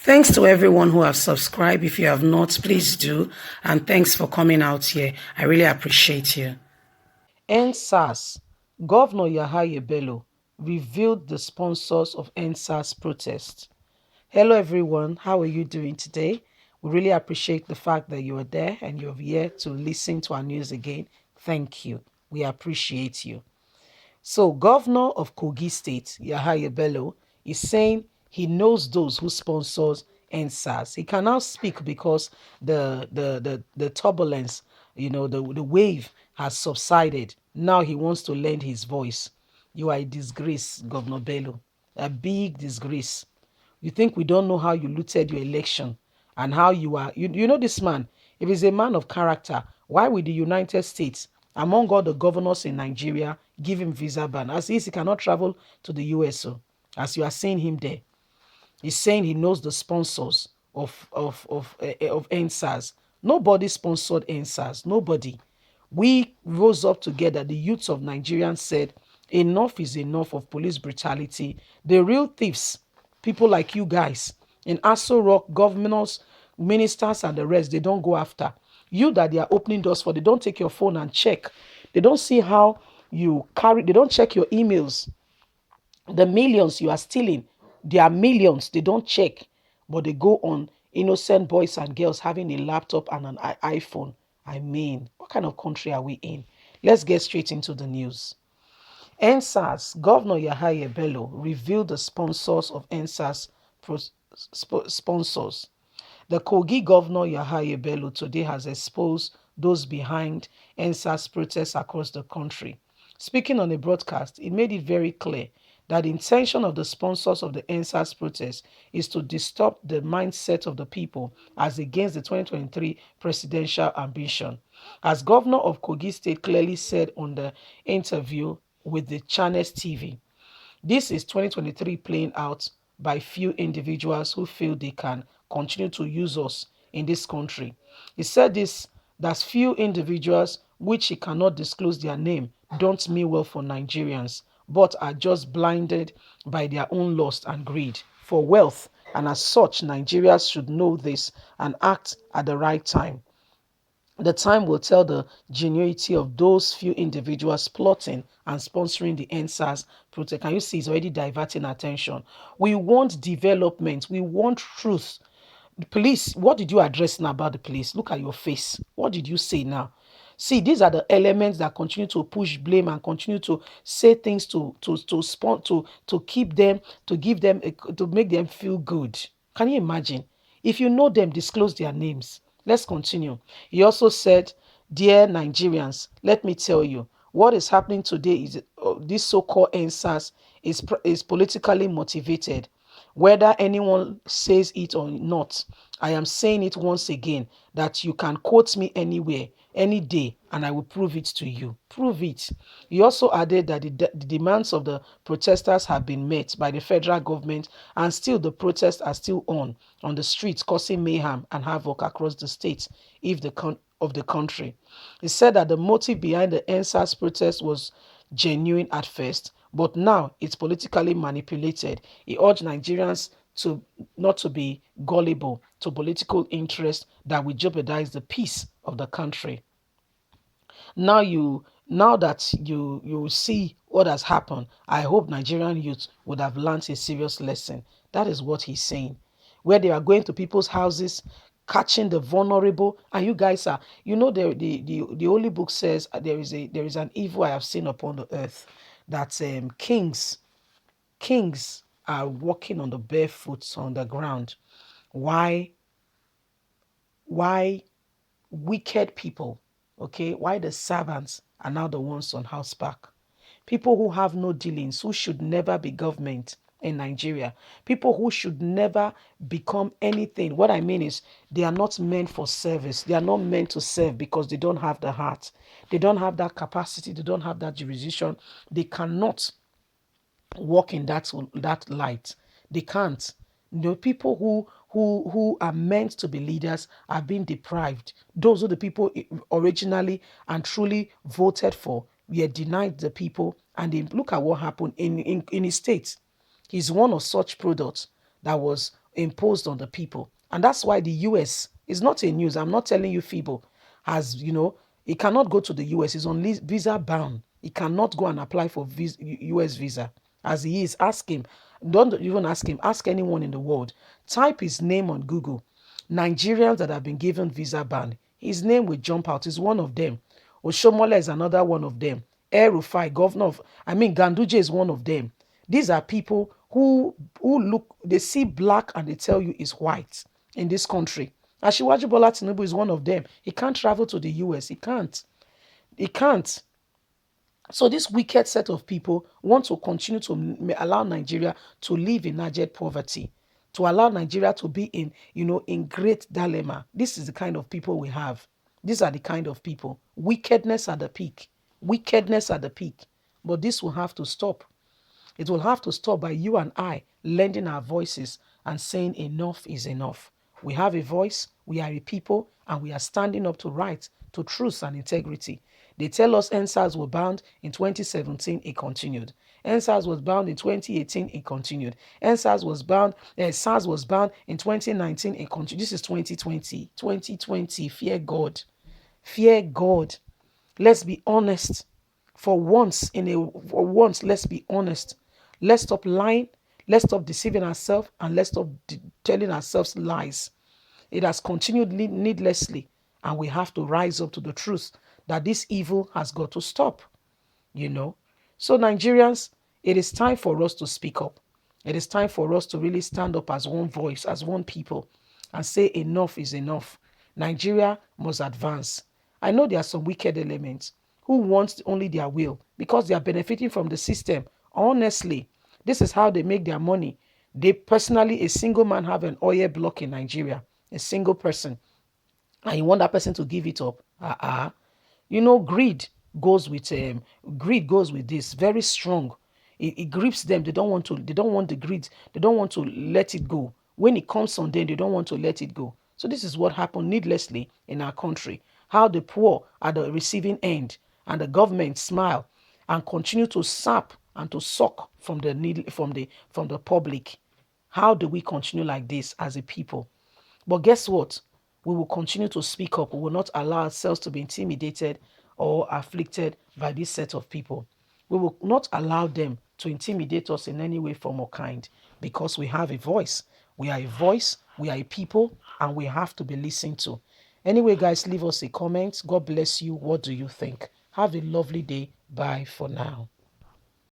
Thanks to everyone who have subscribed. If you have not, please do. And thanks for coming out here. I really appreciate you. Endsars. Governor Yahaya Bello revealed the sponsors of Endsars protest. Hello everyone, how are you doing today? We really appreciate the fact that you are there and you're here to listen to our news again. Thank you. We appreciate you. So, Governor of Kogi State, Yahaya Bello, is saying he knows those who sponsors Endsars. He can now speak because the turbulence, the wave has subsided. Now he wants to lend his voice. You are a disgrace, Governor Bello, a big disgrace. You think we don't know how you looted your election and how you are. You know this man. If he's a man of character, why would the United States, among all the governors in Nigeria, give him visa ban? As is, he cannot travel to the US. As you are seeing him there, he's saying he knows the sponsors of Endsars. Nobody sponsored Endsars. Nobody. We rose up together. The youths of Nigerians said, enough is enough of police brutality. The real thieves, people like you guys, in Aso Rock, governors, ministers, and the rest, they don't go after. You that they are opening doors for, they don't take your phone and check. They don't see how you carry, they don't check your emails. The millions you are stealing, they are millions. They don't check, but they go on innocent boys and girls having a laptop and an iPhone. I mean, what kind of country are we in? Let's get straight into the news. Endsars, Governor Yahaya Bello revealed the sponsors of Endsars sponsors. The Kogi Governor Yahaya Bello today has exposed those behind Endsars protests across the country. Speaking on a broadcast, he made it very clear that the intention of the sponsors of the Endsars protest is to disturb the mindset of the people as against the 2023 presidential ambition. As governor of Kogi State clearly said on the interview with the Channels TV, this is 2023 playing out by few individuals who feel they can continue to use us in this country. He said this, that few individuals, which he cannot disclose their name, don't mean well for Nigerians, but are just blinded by their own lust and greed for wealth. And as such, Nigerians should know this and act at the right time. The time will tell the genuinity of those few individuals plotting and sponsoring the Endsars protest. Can you see it's already diverting attention? We want development. We want truth. The police, what did you address now about the police? Look at your face. What did you say now? See, these are the elements that continue to push blame and continue to say things to keep them, to give them, to make them feel good. Can you imagine? If you know them, disclose their names. Let's continue. He also said, dear Nigerians, let me tell you, what is happening today is this so-called Endsars is politically motivated. Whether anyone says it or not, I am saying it once again that you can quote me anywhere, any day, and I will prove it to you. Prove it. He also added that the demands of the protesters have been met by the federal government, and still the protests are still on the streets, causing mayhem and havoc across the states of the country. He said that the motive behind the Endsars protest was genuine at first, but now it's politically manipulated. He urged Nigerians to not to be gullible to political interests that will jeopardize the peace of the country. Now that you see what has happened, I hope Nigerian youth would have learned a serious lesson. That is what he's saying. Where they are going to people's houses, catching the vulnerable, and you guys are, the Holy Book says there is an evil I have seen upon the earth, that kings are walking on the barefoot on the ground. Why wicked people, okay? Why the servants are now the ones on horseback? People who have no dealings, who should never be government in Nigeria. People who should never become anything. What I mean is they are not meant for service. They are not meant to serve because they don't have the heart. They don't have that capacity. They don't have that jurisdiction. They cannot walk in that light. They can't. People who are meant to be leaders are being deprived. Those are the people originally and truly voted for. We are denied the people, and they look at what happened in his state. He's one of such products that was imposed on the people. And that's why the US is not a news. I'm not telling you feeble has, he cannot go to the US. He's on visa bound. He cannot go and apply for US visa as he is. Ask him. Don't even ask him. Ask anyone in the world. Type his name on Google. Nigerians that have been given visa ban. His name will jump out. He's one of them. Oshomola is another one of them. Rufai, governor of, Ganduje is one of them. These are people who look, they see black and they tell you it's white in this country. Ashiwaju Bola Tinubu is one of them. He can't travel to the US. He can't. He can't. So this wicked set of people want to continue to allow Nigeria to live in abject poverty, to allow Nigeria to be in great dilemma. This is the kind of people we have. These are the kind of people. Wickedness at the peak. Wickedness at the peak. But this will have to stop. It will have to stop by you and I lending our voices and saying enough is enough. We have a voice, we are a people, and we are standing up to right, to truth and integrity. They tell us Endsars were banned in 2017, it continued. Endsars was banned in 2018, it continued. Endsars was banned, SARS was banned in 2019, it continued. This is 2020. 2020, fear God. Fear God. Let's be honest. For once, let's be honest. Let's stop lying. Let's stop deceiving ourselves and let's stop telling ourselves lies. It has continued needlessly, and we have to rise up to the truth that this evil has got to stop. you know. So, Nigerians, it is time for us to speak up. It is time for us to really stand up as one voice, as one people, and say enough is enough. Nigeria must advance. I know there are some wicked elements who want only their will because they are benefiting from the system. Honestly, this is how they make their money. They personally, a single man have an oil block in Nigeria, a single person, and you want that person to give it up. Greed goes with this very strong. It grips them. They don't want the greed. They don't want to let it go. When it comes on them, they don't want to let it go. So this is what happened needlessly in our country. How the poor are the receiving end and the government smile and continue to sap and to suck from the need from the public. How do we continue like this as a people? But guess what? We will continue to speak up. We will not allow ourselves to be intimidated or afflicted by this set of people. We will not allow them to intimidate us in any way, form, or kind because we have a voice. We are a voice, we are a people, and we have to be listened to. Anyway, guys, leave us a comment. God bless you. What do you think? Have a lovely day. Bye for now.